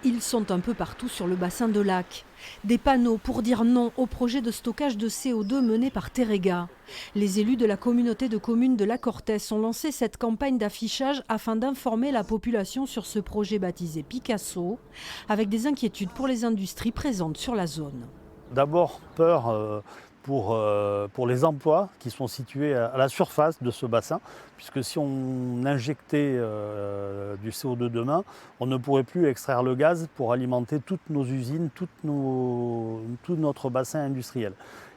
Ils sont un peu partout sur le bassin de Lac. Des panneaux pour dire non au projet de stockage de CO2 mené par Teréga. Les élus de la communauté de communes de Lac Orthez ont lancé cette campagne d'affichage afin d'informer la population sur ce projet baptisé Picasso, avec des inquiétudes pour les industries présentes sur la zone. D'abord, peur pour les emplois qui sont situés à la surface de ce bassin, puisque si on injectait du CO2 demain, on ne pourrait plus extraire le gaz pour alimenter toutes nos usines, tout notre bassin industriel.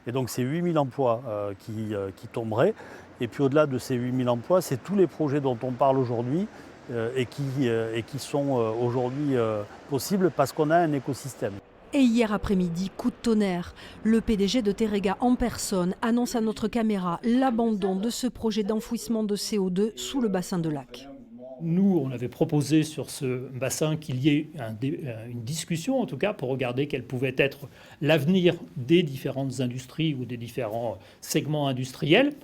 Et donc c'est 8000 emplois qui tomberaient. Et puis au-delà de ces 8000 emplois, c'est tous les projets dont on parle aujourd'hui et qui sont aujourd'hui possibles parce qu'on a un écosystème. Et hier après-midi, coup de tonnerre. Le PDG de Teréga en personne annonce à notre caméra l'abandon de ce projet d'enfouissement de CO2 sous le bassin de Lac. Nous, on avait proposé sur ce bassin qu'il y ait une discussion, en tout cas, pour regarder quel pouvait être l'avenir des différentes industries ou des différents segments industriels.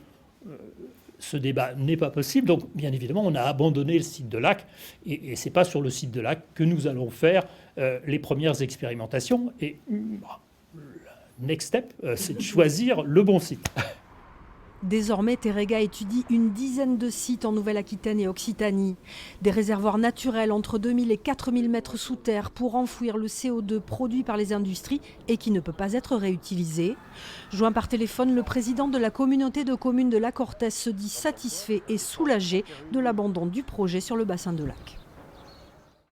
Ce débat n'est pas possible, donc bien évidemment, on a abandonné le site de Lac, et ce n'est pas sur le site de Lac que nous allons faire les premières expérimentations. Et le next step, c'est de choisir le bon site. Désormais, Teréga étudie une dizaine de sites en Nouvelle-Aquitaine et Occitanie. Des réservoirs naturels entre 2000 et 4000 mètres sous terre pour enfouir le CO2 produit par les industries et qui ne peut pas être réutilisé. Joint par téléphone, le président de la communauté de communes de Lac Orthez se dit satisfait et soulagé de l'abandon du projet sur le bassin de Lac.